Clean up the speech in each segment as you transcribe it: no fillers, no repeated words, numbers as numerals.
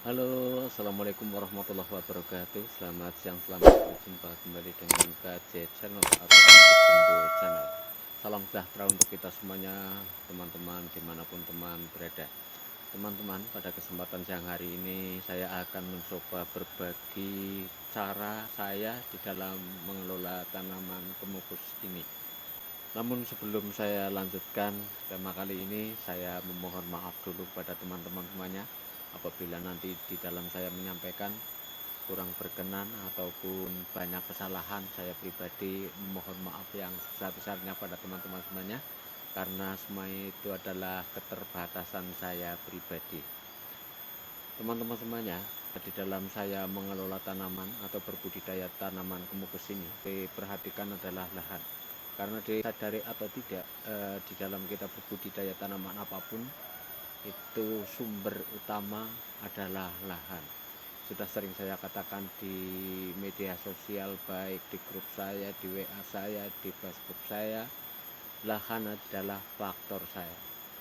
Halo, assalamualaikum warahmatullahi wabarakatuh. Selamat siang, selamat berjumpa kembali dengan KJ Channel atau Jumbo Channel. Salam sejahtera untuk kita semuanya, teman-teman dimanapun teman berada. Teman-teman, pada kesempatan siang hari ini saya akan mencoba berbagi cara saya di dalam mengelola tanaman kemukus ini. Namun sebelum saya lanjutkan tema kali ini, saya memohon maaf dulu pada teman-teman semuanya apabila nanti di dalam saya menyampaikan kurang berkenan ataupun banyak kesalahan. Saya pribadi memohon maaf yang sebesar-besarnya pada teman-teman semuanya, karena semua itu adalah keterbatasan saya pribadi. Teman-teman semuanya, di dalam saya mengelola tanaman atau berbudidaya tanaman kemukus ini, diperhatikan adalah lahan. Karena disadari atau tidak, di dalam kita berbudidaya tanaman apapun, itu sumber utama adalah lahan. Sudah sering saya katakan di media sosial, baik di grup saya, di WA saya, di Facebook saya, lahan adalah faktor saya.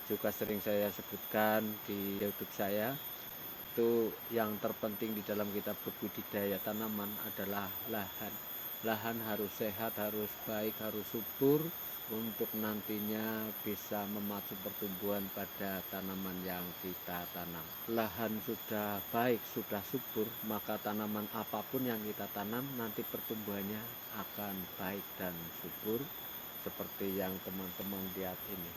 Juga sering saya sebutkan di YouTube saya, itu yang terpenting di dalam kita berbudidaya tanaman adalah lahan. Lahan harus sehat, harus baik, harus subur untuk nantinya bisa memacu pertumbuhan pada tanaman yang kita tanam. Lahan sudah baik, sudah subur, maka tanaman apapun yang kita tanam nanti pertumbuhannya akan baik dan subur seperti yang teman-teman lihat ini.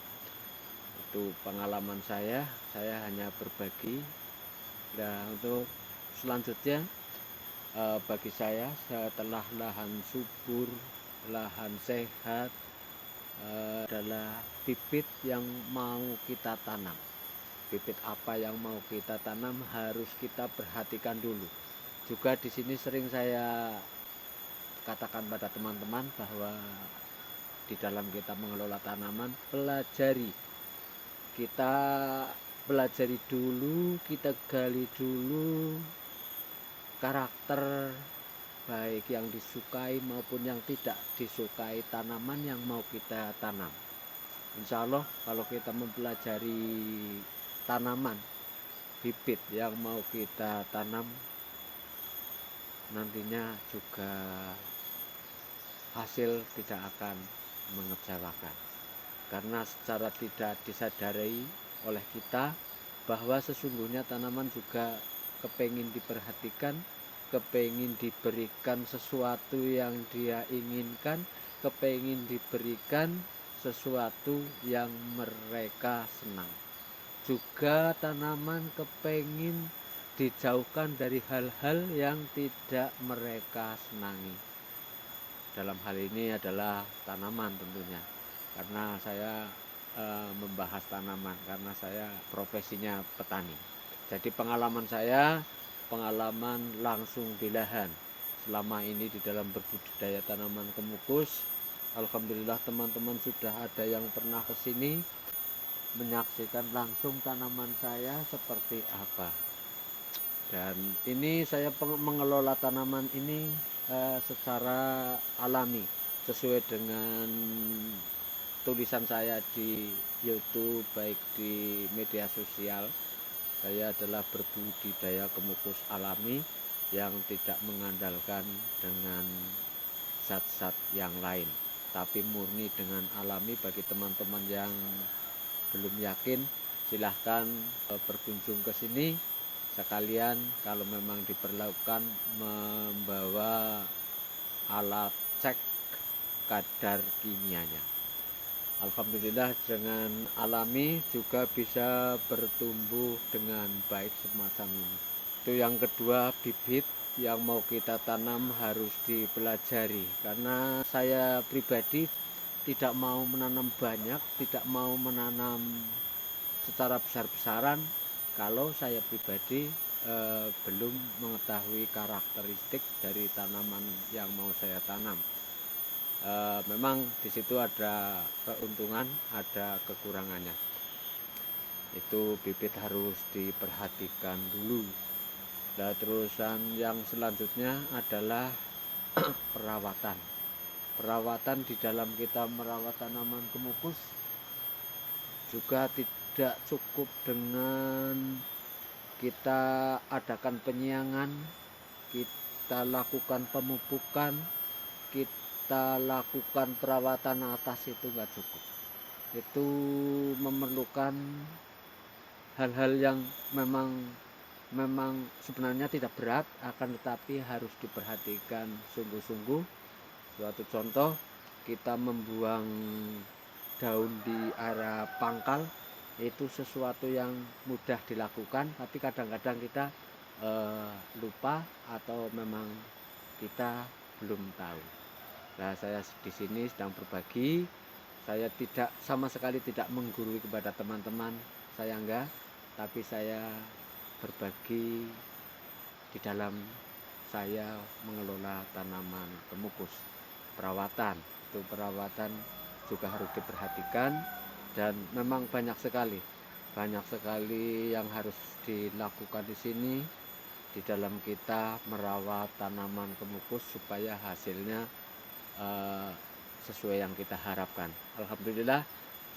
Itu pengalaman saya hanya berbagi. Nah, untuk selanjutnya, bagi saya setelah lahan subur, lahan sehat, adalah bibit yang mau kita tanam. Bibit apa yang mau kita tanam harus kita perhatikan dulu. Juga di sini sering saya katakan pada teman-teman bahwa di dalam kita mengelola tanaman, kita pelajari dulu, kita gali dulu karakter baik yang disukai maupun yang tidak disukai tanaman yang mau kita tanam. Insya Allah kalau kita mempelajari tanaman, bibit yang mau kita tanam, nantinya juga hasil tidak akan mengecewakan. Karena secara tidak disadari oleh kita bahwa sesungguhnya tanaman juga kepingin diperhatikan, kepingin diberikan sesuatu yang dia inginkan, kepingin diberikan sesuatu yang mereka senang. Juga tanaman kepingin dijauhkan dari hal-hal yang tidak mereka senangi. Dalam hal ini adalah tanaman tentunya, karena saya membahas tanaman karena saya profesinya petani. Jadi pengalaman saya, pengalaman langsung di lahan selama ini di dalam berbudidaya tanaman kemukus. Alhamdulillah teman-teman sudah ada yang pernah ke sini menyaksikan langsung tanaman saya seperti apa. Dan ini saya mengelola tanaman ini secara alami, sesuai dengan tulisan saya di YouTube, baik di media sosial. Saya adalah berbudidaya kemukus alami yang tidak mengandalkan dengan zat-zat yang lain, tapi murni dengan alami. Bagi teman-teman yang belum yakin, silahkan berkunjung ke sini. Sekalian kalau memang diperlukan membawa alat cek kadar kimianya. Alhamdulillah dengan alami juga bisa bertumbuh dengan baik semacam ini. Itu yang kedua, bibit yang mau kita tanam harus dipelajari. Karena saya pribadi tidak mau menanam banyak, tidak mau menanam secara besar-besaran kalau saya pribadi belum mengetahui karakteristik dari tanaman yang mau saya tanam. Memang di situ ada keuntungan, ada kekurangannya. Itu bibit harus diperhatikan dulu. Nah, terusan yang selanjutnya adalah perawatan. Perawatan di dalam kita merawat tanaman kemukus juga tidak cukup dengan kita adakan penyiangan, kita lakukan pemupukan, kita lakukan perawatan atas, itu nggak cukup. Itu memerlukan hal-hal yang memang sebenarnya tidak berat, akan tetapi harus diperhatikan sungguh-sungguh. Suatu contoh, kita membuang daun di area pangkal itu sesuatu yang mudah dilakukan, tapi kadang-kadang kita lupa atau memang kita belum tahu. Nah, saya di sini sedang berbagi. Saya tidak sama sekali tidak menggurui kepada teman-teman, saya enggak, tapi saya berbagi di dalam saya mengelola tanaman kemukus. Perawatan juga harus diperhatikan, dan memang banyak sekali yang harus dilakukan di sini di dalam kita merawat tanaman kemukus supaya hasilnya sesuai yang kita harapkan. Alhamdulillah,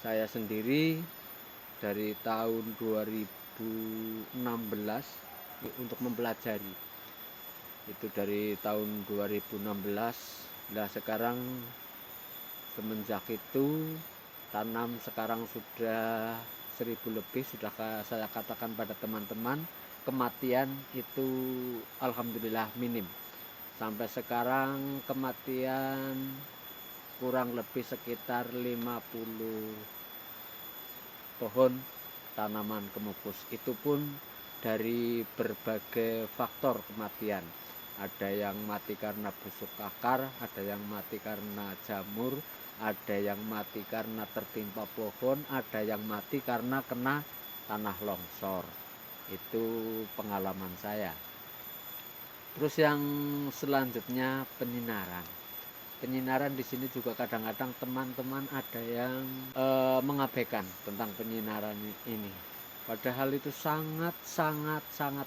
saya sendiri dari tahun 2016 untuk mempelajari. Itu dari tahun 2016. Nah, sekarang semenjak itu tanam sekarang sudah 1000 lebih, sudah saya katakan pada teman-teman, kematian itu alhamdulillah minim. Sampai sekarang kematian kurang lebih sekitar 50 pohon tanaman kemukus. Itu pun dari berbagai faktor kematian. Ada yang mati karena busuk akar, ada yang mati karena jamur, ada yang mati karena tertimpa pohon, ada yang mati karena kena tanah longsor. Itu pengalaman saya. Terus yang selanjutnya penyinaran. Penyinaran di sini juga kadang-kadang teman-teman ada yang mengabaikan tentang penyinaran ini. Padahal itu sangat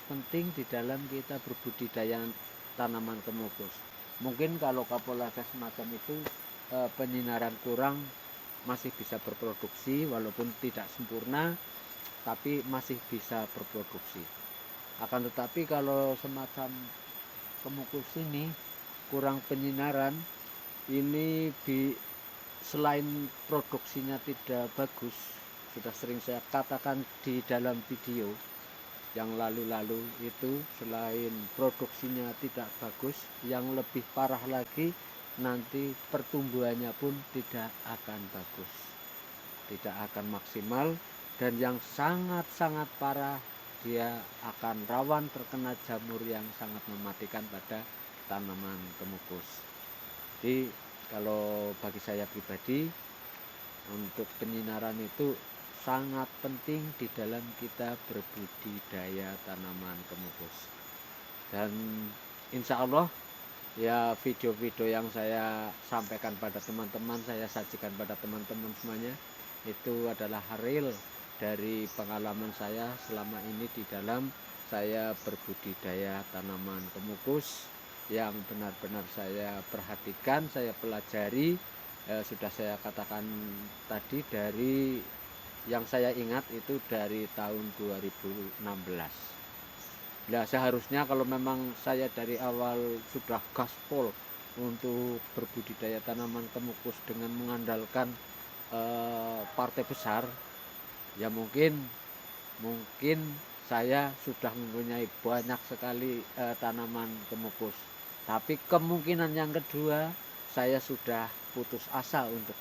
penting di dalam kita berbudidaya tanaman kemukus. Mungkin kalau kapulaga semacam itu penyinaran kurang masih bisa berproduksi, walaupun tidak sempurna, tapi masih bisa berproduksi. Akan tetapi kalau semacam kemukus ini kurang penyinaran, ini selain produksinya tidak bagus, sudah sering saya katakan di dalam video yang lalu-lalu itu, selain produksinya tidak bagus, yang lebih parah lagi nanti pertumbuhannya pun tidak akan bagus, tidak akan maksimal, dan yang sangat parah, dia akan rawan terkena jamur yang sangat mematikan pada tanaman kemukus. Jadi kalau bagi saya pribadi, untuk penyinaran itu sangat penting di dalam kita berbudidaya tanaman kemukus. Dan insya Allah ya, video-video yang saya sampaikan pada teman-teman, saya sajikan pada teman-teman semuanya, itu adalah real dari pengalaman saya selama ini di dalam saya berbudidaya tanaman kemukus, yang benar-benar saya perhatikan, saya pelajari. Sudah saya katakan tadi, dari yang saya ingat itu dari tahun 2016. Nah, seharusnya kalau memang saya dari awal sudah gaspol untuk berbudidaya tanaman kemukus dengan mengandalkan partai besar, ya mungkin saya sudah mempunyai banyak sekali tanaman kemukus. Tapi kemungkinan yang kedua, saya sudah putus asa untuk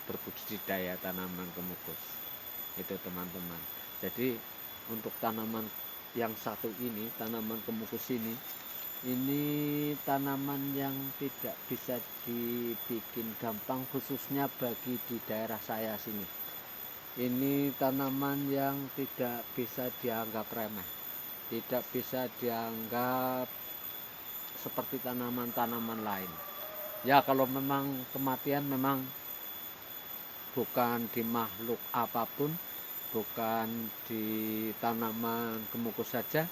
berbudidaya tanaman kemukus. Itu teman-teman. Jadi untuk tanaman yang satu ini, tanaman kemukus ini tanaman yang tidak bisa dibikin gampang, khususnya bagi di daerah saya sini. Ini tanaman yang tidak bisa dianggap remeh, tidak bisa dianggap seperti tanaman-tanaman lain. Ya, kalau memang kematian memang bukan di makhluk apapun, bukan di tanaman kemukus saja,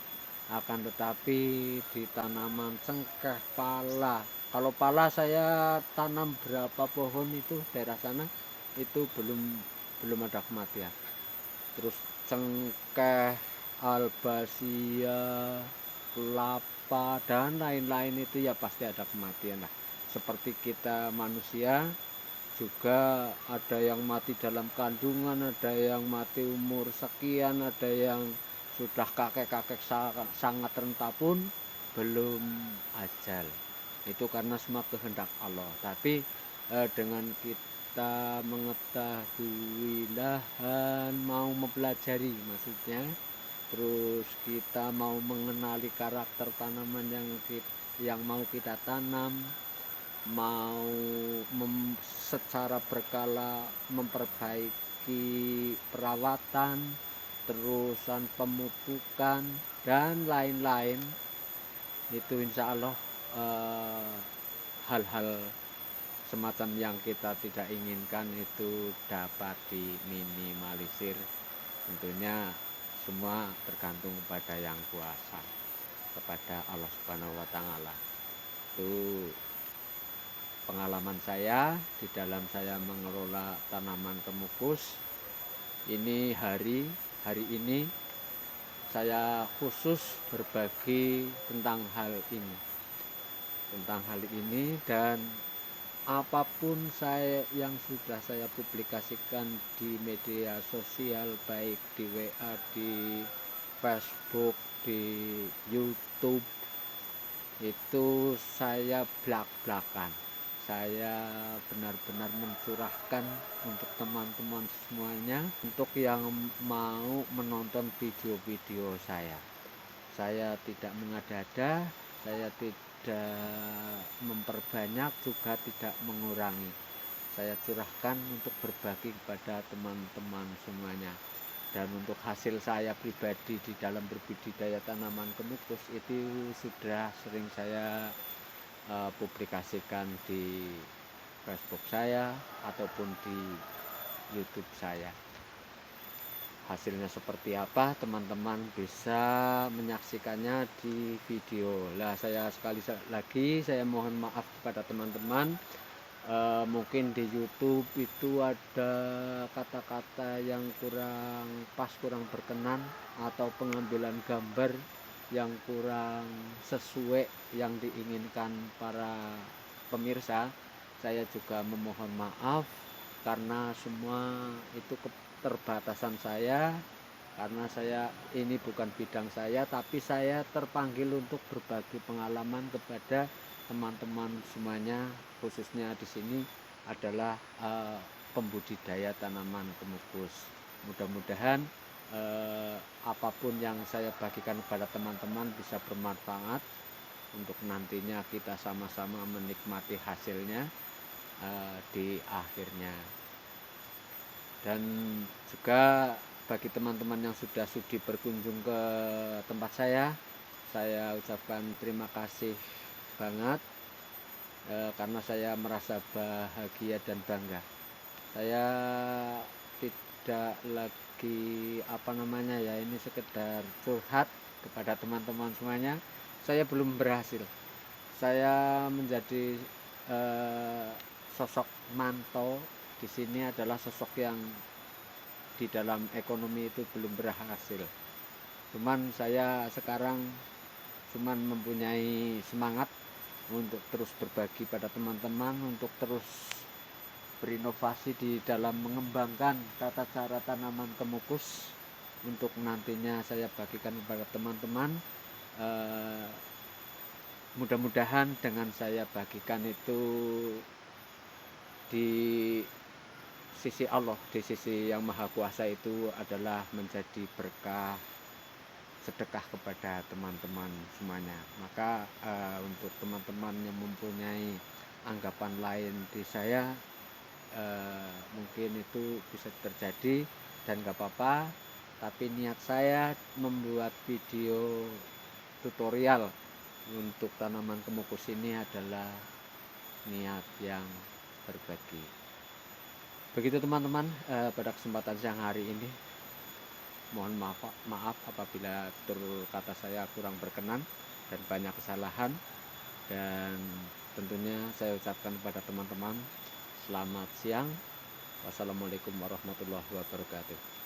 akan tetapi di tanaman cengkeh, pala. Kalau pala saya tanam berapa pohon itu daerah sana, itu belum ada kematian. Terus cengkeh albasia, kelapa, dan lain-lain itu ya pasti ada kematian lah. Seperti kita manusia juga ada yang mati dalam kandungan, ada yang mati umur sekian, ada yang sudah kakek-kakek sangat renta pun belum ajal. Itu karena semua kehendak Allah. Tapi dengan kita mengetahui dan mau mempelajari maksudnya, terus kita mau mengenali karakter tanaman yang mau kita tanam, mau secara berkala memperbaiki perawatan, terusan pemupukan dan lain-lain, itu insya Allah hal-hal semacam yang kita tidak inginkan itu dapat diminimalisir. Tentunya semua tergantung pada yang kuasa, kepada Allah Subhanahu wa Ta'ala. Itu pengalaman saya di dalam saya mengelola tanaman kemukus. Ini hari ini saya khusus berbagi tentang hal ini, dan apapun yang sudah saya publikasikan di media sosial, baik di WA, di Facebook, di YouTube, itu saya belak-belakan. Saya benar-benar mencurahkan untuk teman-teman semuanya, untuk yang mau menonton video-video saya. Saya tidak mengada-ada, saya tidak memperbanyak, juga tidak mengurangi. Saya curahkan untuk berbagi kepada teman-teman semuanya. Dan untuk hasil saya pribadi di dalam berbudidaya tanaman kemukus itu sudah sering saya publikasikan di Facebook saya ataupun di YouTube saya. Hasilnya seperti apa, teman-teman bisa menyaksikannya di video. Lah, saya sekali lagi saya mohon maaf kepada teman-teman. Mungkin di YouTube itu ada kata-kata yang kurang pas, kurang berkenan, atau pengambilan gambar yang kurang sesuai yang diinginkan para pemirsa. Saya juga memohon maaf karena semua itu keterbatasan saya, karena ini bukan bidang saya, tapi saya terpanggil untuk berbagi pengalaman kepada teman-teman semuanya, khususnya di sini adalah pembudidaya tanaman kemukus. Mudah-mudahan apapun yang saya bagikan kepada teman-teman bisa bermanfaat untuk nantinya kita sama-sama menikmati hasilnya di akhirnya. Dan juga bagi teman-teman yang sudah sudi berkunjung ke tempat saya ucapkan terima kasih banget, karena saya merasa bahagia dan bangga. Saya tidak lagi ini sekedar curhat kepada teman-teman semuanya. Saya belum berhasil. Saya menjadi sosok manto di sini adalah sosok yang di dalam ekonomi itu belum berhasil. Cuman saya sekarang mempunyai semangat untuk terus berbagi pada teman-teman, untuk terus berinovasi di dalam mengembangkan tata cara tanaman kemukus untuk nantinya saya bagikan kepada teman-teman. Mudah-mudahan dengan saya bagikan itu di sisi Allah, di sisi yang Maha Kuasa, itu adalah menjadi berkah, sedekah kepada teman-teman semuanya. Maka untuk teman-teman yang mempunyai anggapan lain di saya, mungkin itu bisa terjadi dan gak apa-apa. Tapi niat saya membuat video tutorial untuk tanaman kemukus ini adalah niat yang berbagi. Begitu teman-teman, pada kesempatan siang hari ini mohon maaf apabila tutur kata saya kurang berkenan dan banyak kesalahan. Dan tentunya saya ucapkan kepada teman-teman selamat siang. Wassalamualaikum warahmatullahi wabarakatuh.